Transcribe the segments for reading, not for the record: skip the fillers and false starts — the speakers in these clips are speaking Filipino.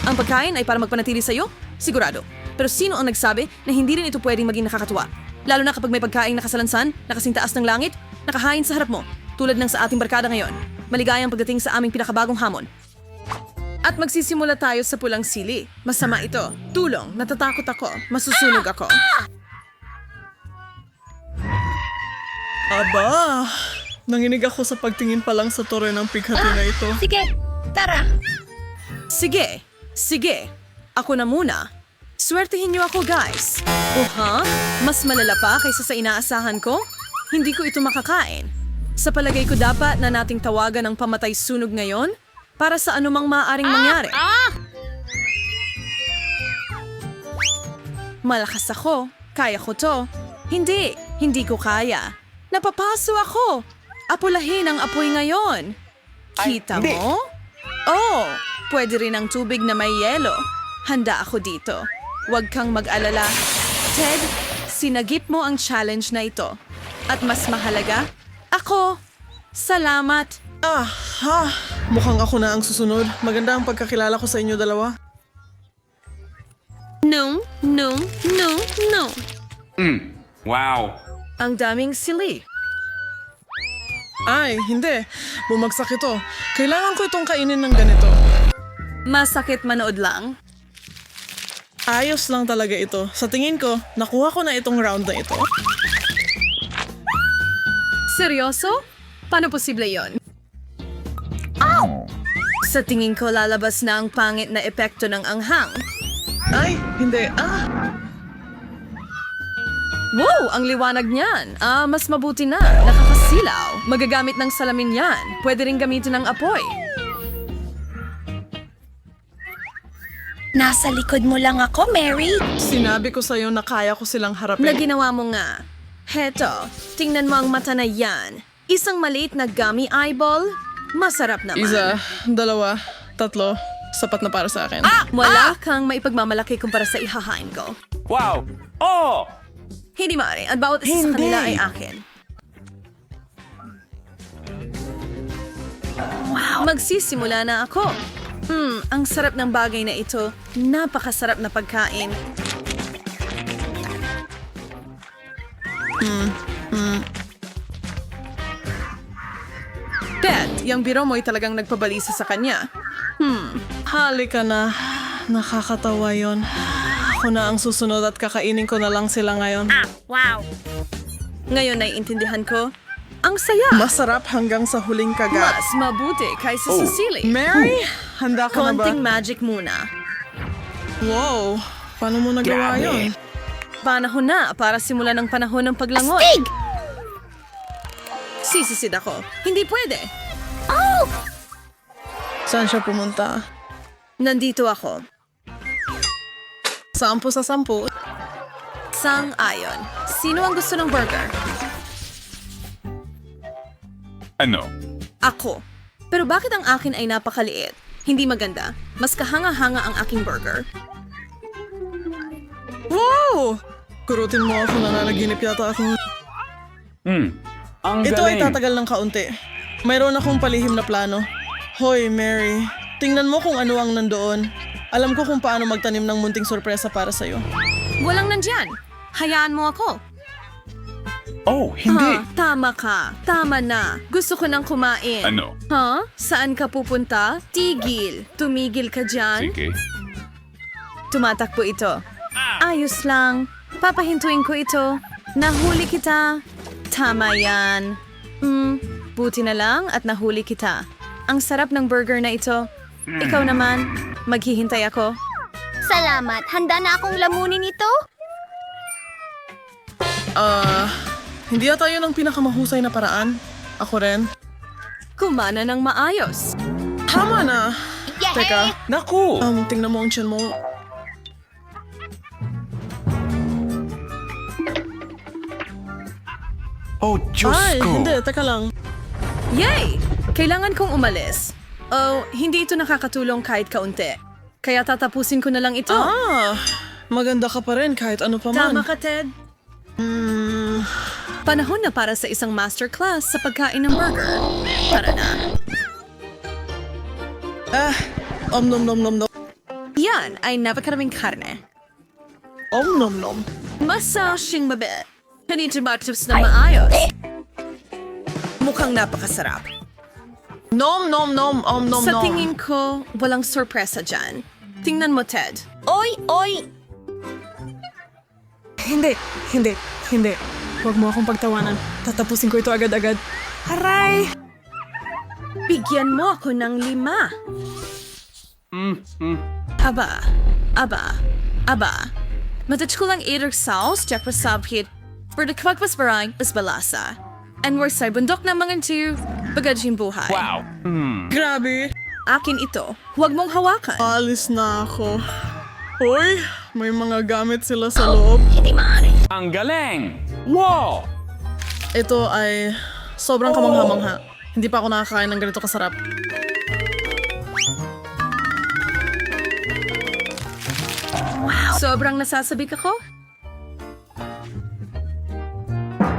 Ang pagkain ay para magpanatili sa'yo? Sigurado. Pero sino ang nagsabi na hindi rin ito pwedeng maging nakakatuwa? Lalo na kapag may pagkain nakasalansan, nakasing taas ng langit, nakahain sa harap mo, tulad ng sa ating barkada ngayon. Maligayang pagdating sa aming pinakabagong hamon. At magsisimula tayo sa pulang sili. Masama ito. Tulong, natatakot ako, masusunog ako. Aba, nanginig ako sa pagtingin pa lang sa tore ng pighati na ito. Sige, tara. Sige. Ako na muna. Swertihin niyo ako, guys. Mas malala pa kaysa sa inaasahan ko? Hindi ko ito makakain. Sa palagay ko dapat na nating tawagan ng pamatay sunog ngayon para sa anumang maaaring mangyari. Malakas ako. Kaya ko to. Hindi ko kaya. Napapaso ako. Apulahin ang apoy ngayon. Kita mo? Oh, pwede rin ang tubig na may yelo. Handa ako dito. Huwag kang mag-alala. Ted, sinagip mo ang challenge na ito. At mas mahalaga, ako. Salamat. Mukhang ako na ang susunod. Maganda ang pagkakilala ko sa inyo dalawa. No. Wow. Ang daming sili. Ay, hindi. Bumagsak ito. Kailangan ko itong kainin ng ganito. Masakit manood lang. Ayos lang talaga ito. Sa tingin ko, nakuha ko na itong round na ito. Seryoso? Paano posible yon? Sa tingin ko lalabas na ang pangit na epekto ng anghang. Ay, hindi. Wow, ang liwanag niyan. Mas mabuti na. Nakakasilaw. Magagamit ng salamin yan. Pwede rin gamitin ng apoy. Nasa likod mo lang ako, Mary. Sinabi ko sa'yo na kaya ko silang harapin. Na ginawa mo nga. Heto, tingnan mo ang mata na yan. Isang maliit na gummy eyeball. Masarap naman. Isa, dalawa, tatlo. Sapat na para sa akin. Wala kang maipagmamalaki kumpara sa ihahain ko. Wow. Oh! Hindi maaari. At bawat isa sa kanila ay akin. Wow. Magsisimula na ako. Ang sarap ng bagay na ito. Napakasarap na pagkain. Bet, yung biro mo'y talagang nagpabalisa sa kanya. Halika na. Nakakatawa yon. Ako na ang susunod at kakainin ko na lang sila ngayon. Wow. Ngayon ay intindihan ko. Ang saya! Masarap hanggang sa huling kagat. Mas mabuti kaysa sa sili. Mary, handa ka na ba? Konting magic muna. Wow, paano mo nagawa Grabe. yun? Panahon na para simulan ang panahon ng paglangoy. Astig! Sisisid ako. Hindi pwede. Oh! Saan siya pumunta? Nandito ako. 10 sa 10. Sang-ayon. Sino ang gusto ng burger? Ano? Ako. Pero bakit ang akin ay napakaliit? Hindi maganda. Mas kahanga-hanga ang aking burger. Wow! Kurutin mo ako, nananaginip yata ako. Ang Ito ay galing. tatagal ng kaunti. Mayroon akong palihim na plano. Hoy, Mary. Tingnan mo kung ano ang nandoon. Alam ko kung paano magtanim ng munting sorpresa para sa'yo. Walang nandyan. Hayaan mo ako. Oh, hindi. Tama ka. Tama na. Gusto ko nang kumain. Ano? Saan ka pupunta? Tigil. Tumigil ka dyan. Sige. Tumatakbo ito. Ayos lang. Papahintuin ko ito. Nahuli kita. Tama yan. Buti na lang at nahuli kita. Ang sarap ng burger na ito. Ikaw naman, maghihintay ako. Salamat. Handa na akong lamunin ito. Hindi yata yun ang pinakamahusay na paraan. Ako rin. Kumana ng maayos. Tama na. Yay! Teka, Naku! tingnan mo ang tiyan mo. Oh, Diyos Ay, ko. hindi. Teka lang. Yay! Kailangan kong umalis. Oh, hindi ito nakakatulong kahit kaunti. Kaya tatapusin ko na lang ito. Maganda ka pa rin kahit ano pa man. Tama ka, Ted. Panahon na para sa isang masterclass sa pagkain ng burger. Tara na. Nom nom nom nom. Yan ay napakaraming karne. Om nom nom. Masashing mabit. Hindi tomatoes na maayos. Mukhang napakasarap. Nom nom nom om nom Sa nom. tingin ko, walang sorpresa dyan. Tingnan mo, Ted. Oy, oy! Hindi. Huwag mo akong pagtawanan. Tatapusin ko ito agad-agad. Aray! Bigyan mo ako ng 5. Aba. Matach ko lang either sauce, jack pasabhit, for the kapagpasbarang pasbalasa. And we're sa bundok na mga tiyo, bagaj yung buhay. Wow. Grabe. Akin ito, huwag mong hawakan. Alis na ako. Hoy, may mga gamit sila sa loob. Hindi maaari. Ang galing! Wow! Ito ay sobrang kamangha-mangha. Hindi pa ako nakakain ng ganito kasarap. Sobrang nasasabik ako?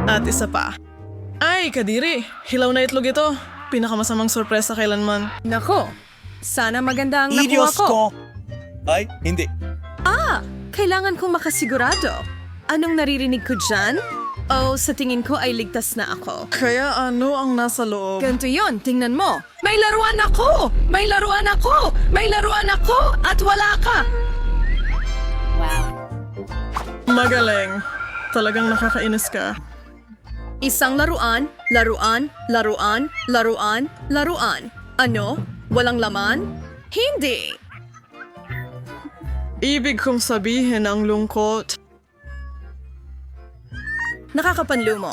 At isa pa. Ay, kadiri. Hilaw na itlog ito. Pinakamasamang sorpresa kailanman. Nako, sana maganda ang nakuha ko. Ay, hindi. Kailangan kong makasigurado. Anong naririnig ko dyan? Oh, sa tingin ko ay ligtas na ako. Kaya ano ang nasa loob? Ganito yon, tingnan mo. May laruan ako! May laruan ako! May laruan ako! At wala ka! Magaling. Talagang nakakainis ka. Isang laruan, laruan, laruan, laruan, laruan. Ano? Walang laman? Hindi! Ibig kong sabihin ang lungkot. Nakakapanlumo.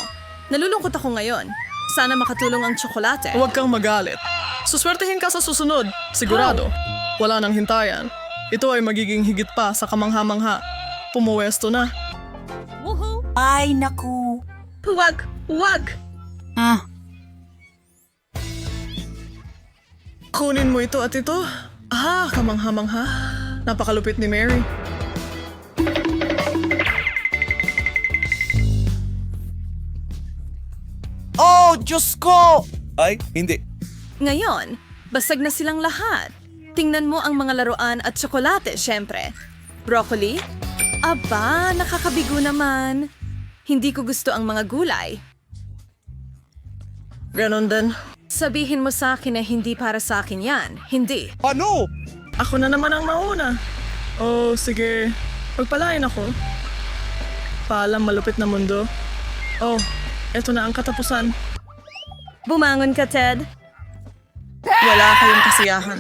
Nalulungkot ako ngayon. Sana makatulong ang tsokolate. Huwag kang magalit. Suswertehin ka sa susunod. Sigurado. Wala nang hintayan. Ito ay magiging higit pa sa kamangha-mangha. Pumuwesto na. Ay, naku. Huwag! Huwag! Kunin mo ito at ito. Kamangha-mangha. Napakalupit ni Mary. Oh, Diyos ko! Ay, hindi. Ngayon, basag na silang lahat. Tingnan mo ang mga laruan at tsokolate, syempre. Broccoli? Aba, nakakabigo naman. Hindi ko gusto ang mga gulay. Ganon din. Sabihin mo sa akin na hindi para sa akin yan. Hindi. Ano? Ako na naman ang mauna. Oh, sige. Pagpalain ako. Paalam malupit na mundo. Oh, eto na ang katapusan. Bumangon ka, Ted. Wala kayong kasiyahan.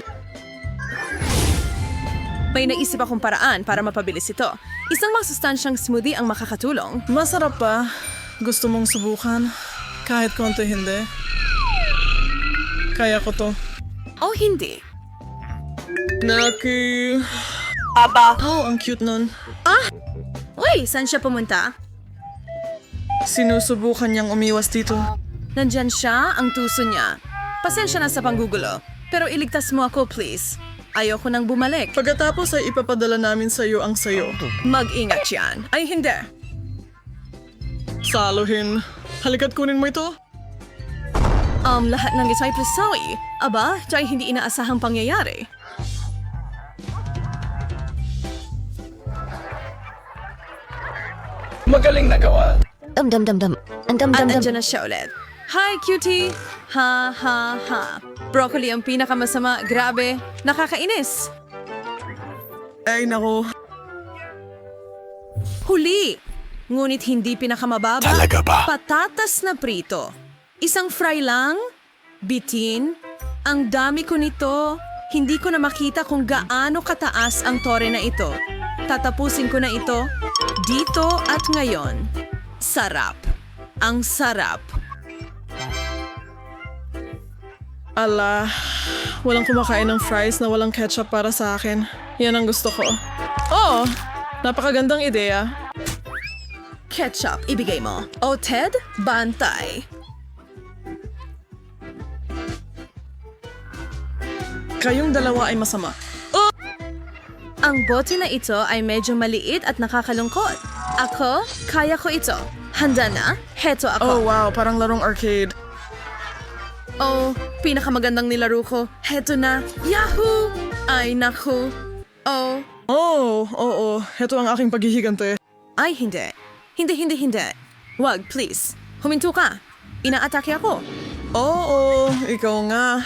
May naisip akong paraan para mapabilis ito. Isang masustansyang smoothie ang makakatulong. Masarap pa. Gusto mong subukan? Kahit konti hindi. Kaya ko to. O hindi. Naki... Aba. Oh, ang cute nun. Uy, saan siya pumunta? Sinusubukan niyang umiwas dito. Nandyan siya, ang tuso niya. Pasensya na sa panggugulo. Pero iligtas mo ako, please. Ayoko nang bumalik. Pagkatapos ay ipapadala namin sa iyo ang sayo. Mag-ingat yan. Ay, hindi. Saluhin. Halika't kunin mo ito. Lahat ng ito ay plasawi. Aba, ito ay hindi inaasahang pangyayari. Magaling nagawa. Dum-dum-dum-dum. Ang At dum-dum-dum. andyan na siya ulit. Hi, cutie! Ha, ha, ha. Broccoli ang pinakamasama. Grabe. Nakakainis. Ay, nako. Huli! Ngunit hindi pinakamababa. Talaga ba? Patatas na prito. Isang fry lang? Bitin? Ang dami ko nito. Hindi ko na makita kung gaano kataas ang tore na ito. Tatapusin ko na ito. Dito at ngayon. Sarap. Ang sarap. Ala, walang kumakain ng fries na walang ketchup para sa akin. Yan ang gusto ko. Oo, napakagandang ideya. Ketchup, ibigay mo. O Ted, bantay. Kayong dalawa ay masama. Ang bote na ito ay medyo maliit at nakakalungkot. Ako, kaya ko ito. Handa na? Heto Oh ako. wow, parang larong arcade. Oh, pinakamagandang nilaro ko. Heto na. Yahoo! Ay, naku. Oh, Oh, oo. Ito ang aking paghihigante. ay hindi. Hindi. Wag, please. Huminto ka. Inaatake ako. Oo, ikaw nga.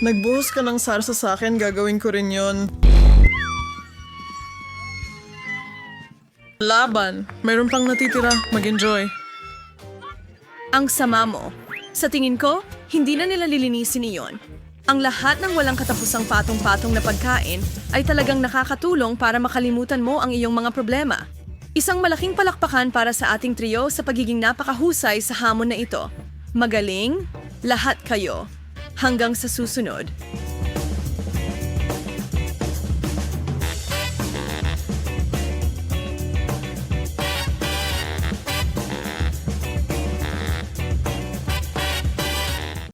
Nagbuhos ka ng sarsa sa akin, gagawin ko rin yon. Laban. Mayroon pang natitira. Mag-enjoy. Ang sama mo. Sa tingin ko, hindi na nila lilinisin iyon. Ang lahat ng walang katapusang patong-patong na pagkain ay talagang nakakatulong para makalimutan mo ang iyong mga problema. Isang malaking palakpakan para sa ating trio sa pagiging napakahusay sa hamon na ito. Magaling, lahat kayo. Hanggang sa susunod.